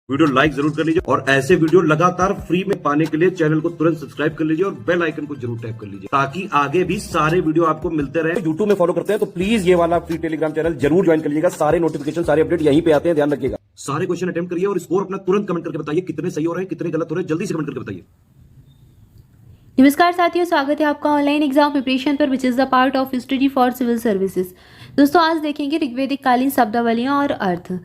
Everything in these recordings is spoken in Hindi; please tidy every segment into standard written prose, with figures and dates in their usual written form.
वीडियो लाइक जरूर कर लीजिए और ऐसे वीडियो लगातार फ्री में पाने के लिए चैनल को तुरंत सब्सक्राइब कर लीजिए और बेल आइकन को जरूर टैप कर लीजिए ताकि आगे भी सारे वीडियो आपको मिलते रहे। यूट्यूब में फॉलो करते हैं तो प्लीज ये वाला फ्री टेलीग्राम चैनल जरूर ज्वाइन कर लीजिएगा। सारे नोटिफिकेशन सारे अपडेट यहीं पे आते हैं, ध्यान रखिएगा। सारे क्वेश्चन अटेम्प्ट करिए और स्कोर अपना तुरंत कमेंट करके बताइए कितने सही हो रहे हैं कितने गलत हो रहे हैं, जल्दी से कमेंट करके बताइए। नमस्कार साथियों, स्वागत है आपका ऑनलाइन एग्जाम प्रिपरेशन पर which is the part of study for civil services. दोस्तों आज देखेंगे ऋग्वेदिक कालीन शब्दावलियाँ और अर्थ।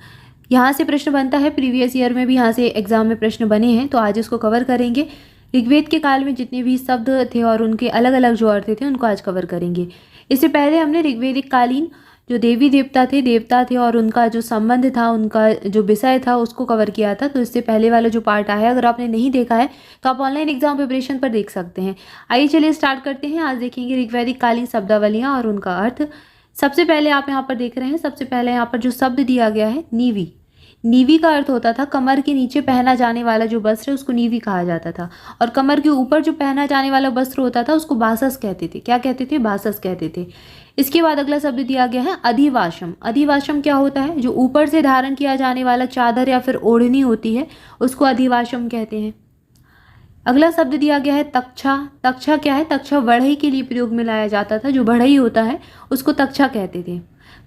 यहाँ से प्रश्न बनता है, प्रीवियस ईयर में भी यहाँ से एग्जाम में प्रश्न बने हैं, तो आज इसको कवर करेंगे। ऋग्वेद के काल में जितने भी शब्द थे और उनके अलग अलग जो अर्थ थे उनको आज कवर करेंगे। इससे पहले हमने ऋग्वेदिक कालीन जो देवी देवता थे और उनका जो संबंध था, उनका जो विषय था उसको कवर किया था। तो इससे पहले वाला जो पार्ट आया, अगर आपने नहीं देखा है तो आप ऑनलाइन एग्जाम प्रिपरेशन पर देख सकते हैं। आइए चलिए स्टार्ट करते हैं। आज देखेंगे ऋग्वेदिक कालीन शब्दावलियाँ और उनका अर्थ। सबसे पहले आप यहाँ पर देख रहे हैं, सबसे पहले यहाँ पर जो शब्द दिया गया है नीवी। नीवी का अर्थ होता था कमर के नीचे पहना जाने वाला जो वस्त्र है उसको नीवी कहा जाता था, और कमर के ऊपर जो पहना जाने वाला वस्त्र होता था उसको बासस कहते थे। क्या कहते थे? बासस कहते थे। इसके बाद अगला शब्द दिया गया है अधिवाशम। अधिवाशम क्या होता है? जो ऊपर से धारण किया जाने वाला चादर या फिर ओढ़नी होती है उसको अधिवाशम कहते हैं। अगला शब्द दिया गया है तक्षा। तक्षा क्या है? तक्षा बढ़ई के लिए प्रयोग में लाया जाता था। जो बढ़ई होता है उसको तक्षा कहते थे।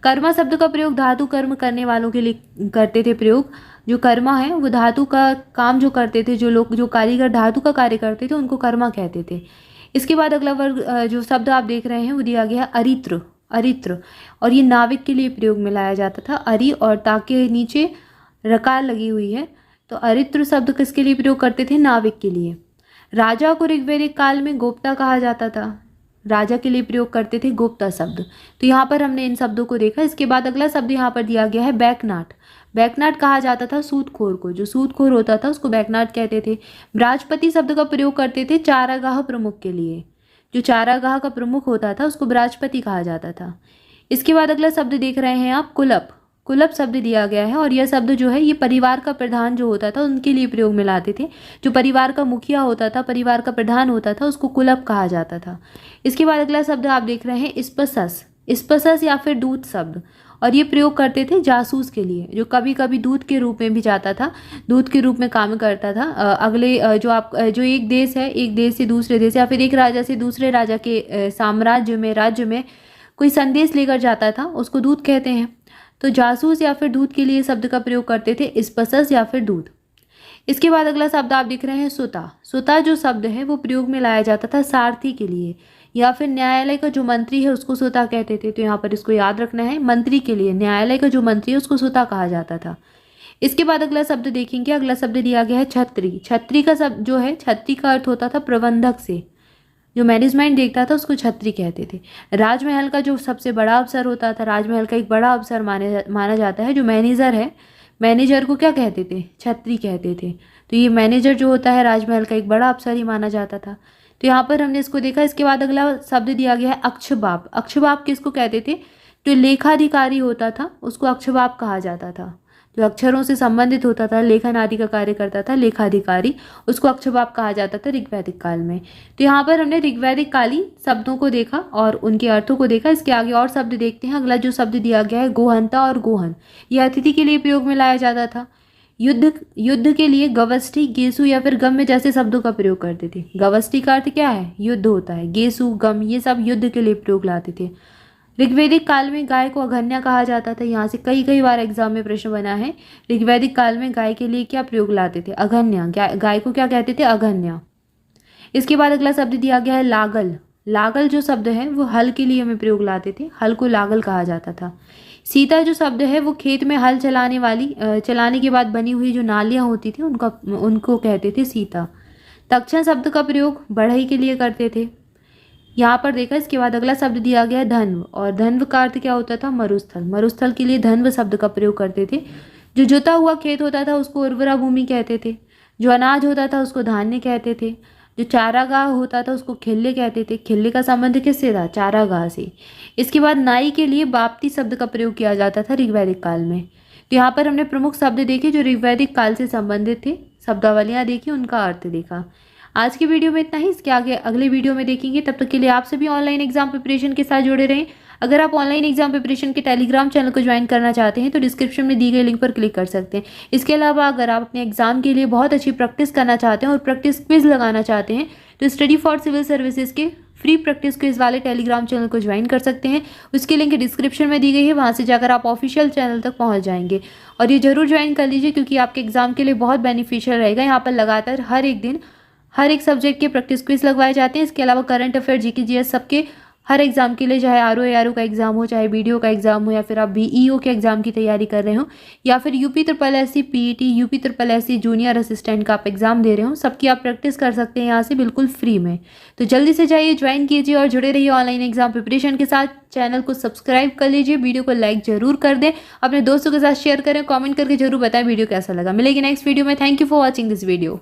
कर्मा शब्द का प्रयोग धातु कर्म करने वालों के लिए करते थे प्रयोग। जो कर्मा है वो धातु का काम जो करते थे, जो लोग जो कारीगर धातु का कार्य करते थे उनको कर्मा कहते थे। इसके बाद अगला वर्ग जो शब्द आप देख रहे हैं वो दिया गया है अरित्र। अरित्र, और ये नाविक के लिए प्रयोग में लाया जाता था। अरि और ता के नीचे रकार लगी हुई है, तो अरित्र शब्द किसके लिए प्रयोग करते थे? नाविक के लिए। राजा को ऋग्वेदिक काल में गोप्ता कहा जाता था। राजा के लिए प्रयोग करते थे गोप्ता शब्द। तो यहाँ पर हमने इन शब्दों को देखा। इसके बाद अगला शब्द यहाँ पर दिया गया है बैकनाट। बैकनाट कहा जाता था सूदखोर को। जो सूदखोर होता था उसको बैकनाट कहते थे। ब्राजपति शब्द का प्रयोग करते थे चारागाह प्रमुख के लिए। जो चारागाह का प्रमुख होता था उसको ब्राजपति कहा जाता था। इसके बाद अगला शब्द देख रहे हैं आप कुलप। कुलप शब्द दिया गया है, और यह शब्द जो है ये परिवार का प्रधान जो होता था उनके लिए प्रयोग में लाते थे। जो परिवार का मुखिया होता था, परिवार का प्रधान होता था, उसको कुलप कहा जाता था। इसके बाद अगला शब्द आप देख रहे हैं स्पसस। स्पसस या फिर दूत शब्द, और ये प्रयोग करते थे जासूस के लिए, जो कभी कभी दूत के रूप में भी जाता था, दूत के रूप में काम करता था। जो एक देश है, एक देश से दूसरे देश या फिर एक राजा से दूसरे राजा के साम्राज्य में, राज्य में कोई संदेश लेकर जाता था, उसको दूत कहते हैं। तो जासूस या फिर दूत के लिए शब्द का प्रयोग करते थे स्पसस या फिर दूत। इसके बाद अगला शब्द आप दिख रहे हैं सुता। सुता जो शब्द है वो प्रयोग में लाया जाता था सारथी के लिए, या फिर न्यायालय का जो मंत्री है उसको सुता कहते थे। तो यहाँ पर इसको याद रखना है, मंत्री के लिए, न्यायालय का जो मंत्री है उसको सुता कहा जाता था। इसके बाद अगला शब्द देखेंगे। अगला शब्द दिया गया है छत्री। छत्री का शब्द जो है, छत्री का अर्थ होता था प्रबंधक से, जो मैनेजमेंट देखता था उसको छत्री कहते थे। राजमहल का जो सबसे बड़ा अफसर होता था, राजमहल का एक बड़ा अफसर माना जाता है, जो मैनेजर है, मैनेजर को क्या कहते थे? छत्री कहते थे। तो ये मैनेजर जो होता है राजमहल का एक बड़ा अफसर ही माना जाता था। तो यहाँ पर हमने इसको देखा। इसके बाद अगला शब्द दिया गया है अक्षबाप। अक्षबाप किसको कहते थे? जो लेखाधिकारी होता था उसको अक्षबाप कहा जाता था। जो अक्षरों से संबंधित होता था, लेखन आदि का कार्य करता था, लेखाधिकारी, उसको अक्षबाप कहा जाता था ऋग्वैदिक काल में। तो यहाँ पर हमने ऋग्वैदिक कालीन शब्दों को देखा और उनके अर्थों को देखा। इसके आगे और शब्द देखते हैं। अगला जो शब्द दिया गया है गोहनता और गोहन, यह अतिथि के लिए प्रयोग में लाया जाता था। युद्ध के लिए गवष्टि, गेसु या फिर गम में जैसे शब्दों का प्रयोग करते थे। गवष्टि का अर्थ क्या है? युद्ध होता है। गेसु, गम, ये सब युद्ध के लिए प्रयोग लाते थे। ऋग्वैदिक काल में गाय को अघन्या कहा जाता था। यहाँ से कई बार एग्जाम में प्रश्न बना है। ऋग्वैदिक काल में गाय के लिए क्या प्रयोग लाते थे? अघन्या। गाय को क्या कहते थे? अघन्या। इसके बाद अगला शब्द दिया गया है लागल। लागल जो शब्द है वो हल के लिए हमें प्रयोग लाते थे, हल को लागल कहा जाता था। सीता जो शब्द है वो खेत में हल चलाने के बाद बनी हुई जो नालियाँ होती थी उनको कहते थे सीता। तक्षण शब्द का प्रयोग बढ़ई के लिए करते थे। यहाँ पर देखा। इसके बाद अगला शब्द दिया गया है धन्व, और धन्व का अर्थ क्या होता था? मरुस्थल। मरुस्थल के लिए धन्व शब्द का प्रयोग करते थे। जो जोता हुआ खेत होता था उसको उर्वरा भूमि कहते थे। जो अनाज होता था उसको धान्य कहते थे। जो चारागाह होता था उसको खिल्ले कहते थे। खिल्ले का संबंध किससे था? चारागाह से। इसके बाद नाई के लिए बाप्ती शब्द का प्रयोग किया जाता था ऋग्वैदिक काल में। तो यहाँ पर हमने प्रमुख शब्द देखे जो ऋग्वैदिक काल से संबंधित थे, शब्दावलियाँ देखी, उनका अर्थ देखा। आज की वीडियो में इतना ही। इसके आगे अगले वीडियो में देखेंगे। तब तक के लिए आप सभी ऑनलाइन एग्जाम प्रिपरेशन के साथ जुड़े रहें। अगर आप ऑनलाइन एग्जाम प्रिपरेशन के टेलीग्राम चैनल को ज्वाइन करना चाहते हैं तो डिस्क्रिप्शन में दी गई लिंक पर क्लिक कर सकते हैं। इसके अलावा अगर आप अपने एग्जाम के लिए बहुत अच्छी प्रैक्टिस करना चाहते हैं और प्रैक्टिस क्विज लगाना चाहते हैं तो स्टडी फॉर सिविल सर्विसेज के फ्री प्रैक्टिस क्विज वाले टेलीग्राम चैनल को ज्वाइन कर सकते हैं। उसकी लिंक डिस्क्रिप्शन में दी गई है, वहाँ से जाकर आप ऑफिशियल चैनल तक पहुँच जाएंगे। और ये जरूर ज्वाइन कर लीजिए क्योंकि आपके एग्जाम के लिए बहुत बेनिफिशियल रहेगा। यहाँ पर लगातार हर एक दिन हर एक सब्जेक्ट के प्रैक्टिस क्विज लगवाए जाते हैं। इसके अलावा करंट अफेयर, जीके, जीएस सबके हर एग्जाम के लिए, चाहे आरओ एआरओ का एग्जाम हो, चाहे बीडीओ का एग्जाम हो, या फिर आप बीईओ के एग्जाम की तैयारी कर रहे हो, या फिर UP triple SC PET, UP triple SC junior assistant का आप एग्जाम दे रहे हो, सबकी आप प्रैक्टिस कर सकते हैं यहाँ से बिल्कुल फ्री में। तो जल्दी से जाइए, ज्वाइन कीजिए और जुड़े रहिए ऑनलाइन एग्जाम प्रिपरेशन के साथ। चैनल को सब्सक्राइब कर लीजिए, वीडियो को लाइक जरूर कर दें, अपने दोस्तों के साथ शेयर करें, कॉमेंट करके जरूर बताएं वीडियो कैसा लगा। मिलेगी नेक्स्ट वीडियो में। Thank you for watching this video.